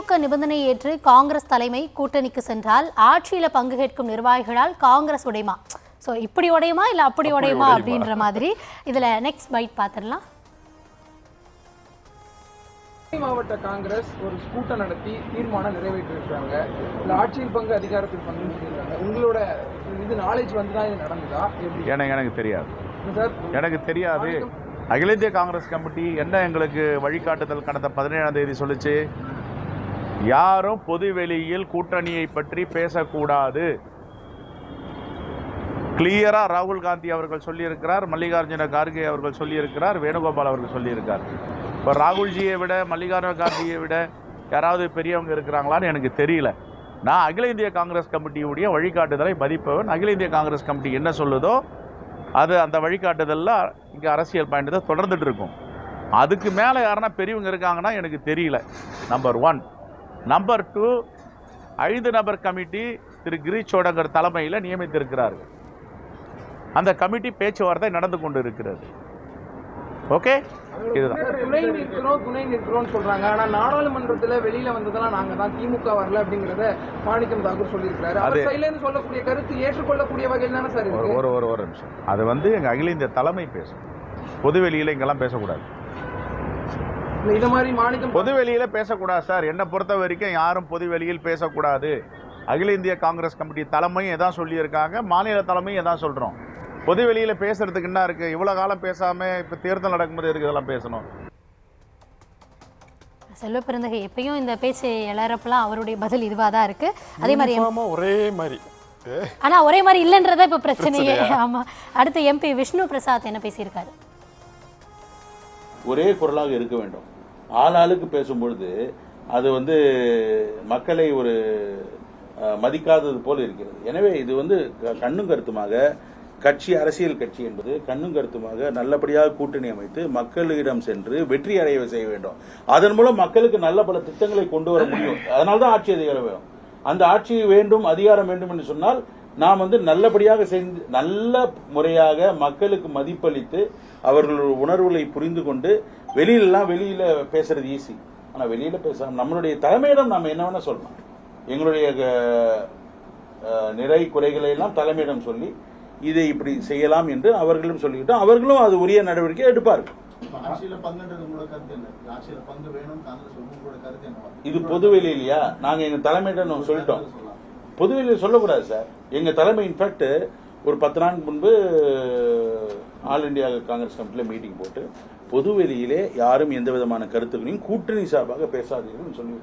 திமுக நிபந்தனை ஏற்று காங்கிரஸ் தலைமை கூட்டணிக்கு சென்றால் ஆட்சியில பங்கு கேட்கும் நிர்வாகிகளால் காங்கிரஸ் உடையுமா? ஸோ இப்படி உடையுமா இல்லை அப்படி உடையுமா அப்படின்ற மாதிரி இதுல நெக்ஸ்ட் பைட் பார்த்துடலாம். மாவட்ட காங்கிரஸ் ஒரு கூட்டம் நடத்தி தீர்மானம் நிறைவேற்றிருக்காங்க. இந்த ஆட்சியில் பங்கு அதிகாரத்தில் பங்கு சொல்லியிருக்காங்க. உங்களோட இது நாலேஜ் வந்துதான் இது நடந்ததா? எனக்கு தெரியாது எனக்கு தெரியாது. அகில இந்திய காங்கிரஸ் கமிட்டி என்ன எங்களுக்கு வழிகாட்டுதல் கடந்த 17ஆம் தேதி சொல்லிச்சு, யாரும் பொது வெளியில் கூட்டணியை பற்றி பேசக்கூடாது. கிளியரா ராகுல் காந்தி அவர்கள் சொல்லியிருக்கிறார், மல்லிகார்ஜுன கார்கே அவர்கள் சொல்லியிருக்கிறார், வேணுகோபால் அவர்கள் சொல்லியிருக்கார். இப்போ ராகுல்ஜியை விட மல்லிகார்ஜுன கார்கேயை விட யாராவது பெரியவங்க இருக்கிறாங்களான்னு எனக்கு தெரியல. நான் அகில இந்திய காங்கிரஸ் கமிட்டியுடைய வழிகாட்டுதலை மதிப்பவன். அகில இந்திய காங்கிரஸ் கமிட்டி என்ன சொல்லுதோ அது அந்த வழிகாட்டுதலில் இங்கே அரசியல் பாயிண்ட் தான் தொடர்ந்துட்டு இருக்கும். அதுக்கு மேலே யாருன்னா பெரியவங்க இருக்காங்கன்னா எனக்கு தெரியல. நம்பர் 1. நம்பர் 2, 5 நபர் கமிட்டி திரு கிரீஷ் சோடங்கர் தலைமையில் நியமித்திருக்கிறார்கள். அந்த கமிட்டி பேச்சுவார்த்தை நடந்து கொண்டு இருக்கிறது. ஓகே, இதுதான். துணை நிற்கிறோம் சொல்றாங்க. ஆனா நாடாளுமன்றத்துல வெளியில வந்ததெல்லாம் நாங்க தான், திமுக வரல அப்படிங்கறத மாணிக்கம் தாக்கூர் சொல்லியிருக்காரு. அவர் சைடுல இருந்து சொல்லக்கூடிய கருத்து ஏற்றுக்கொள்ளக்கூடிய வகையில் தானே சார் இருக்கு. ஒரு நிமிஷம். அது எங்க அகில இந்திய தலைமை பேசும். பொதுவெளியில இங்கெல்லாம் பேசக்கூடாது. இந்த மாதிரி மாணிக்கம் பொதுவெளியில பேசக்கூடாது சார். என்னை பொறுத்த வரைக்கும் யாரும் பொதுவெளியில் பேசக்கூடாது. அகில இந்திய காங்கிரஸ் கமிட்டி தலைமையும் எதான் சொல்லியிருக்காங்க, மாநில தலைமையும் எதான் சொல்றோம். பொது வெளியில பேசுறதுக்கு என்ன இருக்கு? இவ்வளவு காலம் பேசாம இப்ப தேர்தல் நடக்கும்போது எதுக்கு இதெல்லாம் பேசணும்? செல்வ பெருந்தகை எப்பயும் இந்த பேச்சு எல்லாரப்பெல்லாம் அவருடைய பதில் இதுவா தான் இருக்கு. அதே மாதிரி ஒரே மாதிரி, ஆனா ஒரே மாதிரி இல்லைன்றத இப்ப பிரச்சனையே. ஆமா. அடுத்து எம்பி விஷ்ணு பிரசாத் என்ன பேசியிருக்காரு? ஒரே குரலாக இருக்க வேண்டும். ஆளாளுக்கு பேசும்பொழுது அது மக்களை ஒரு மதிக்காதது போல் இருக்கிறது. எனவே இது கண்ணும் கருத்துமாக அரசியல் கட்சி என்பது கண்ணும் கருத்துமாக நல்லபடியாக கூட்டணி அமைத்து மக்களிடம் சென்று வெற்றி அடைய செய்ய வேண்டும். அதன் மூலம் மக்களுக்கு நல்ல பல திட்டங்களை கொண்டு வர முடியும். அதனால்தான் ஆட்சி அதிகாரம் வேணும். அந்த ஆட்சி வேண்டும், அதிகாரம் வேண்டும் என்று சொன்னால் நாம் நல்லபடியாக செஞ்சு நல்ல முறையாக மக்களுக்கு மதிப்பளித்து அவர்கள் உணர்வுகளை புரிந்து கொண்டு வெளியில பேசுறது ஈஸி. ஆனா வெளியில பேச நம்மளுடைய தலைமையிடம் நாம் என்ன வேணா சொல்லலாம். எங்களுடைய நிறை குறைகளை எல்லாம் தலைமையிடம் சொல்லி இதை இப்படி செய்யலாம் என்று அவர்களும் சொல்லிவிட்டோம். அவர்களும் அது உரிய நடவடிக்கை எடுப்பார்கள். இது பொதுவெளியிலையா? நாங்க எங்க தலைமையிடம் சொல்லிட்டோம். பொதுவெளியில் சொல்லக்கூடாது சார். எங்க தலைமை இன்ஃபேக்ட் ஒரு 10 நாள் முன்பு ஆல் இண்டியா காங்கிரஸ் கமிட்டியில மீட்டிங் போட்டு பொதுவெளியிலே யாரும் எந்த விதமான கருத்துக்களையும் கூட்டணி சார்பாக பேசாதீர்கள் சொல்லிவிட்டார்.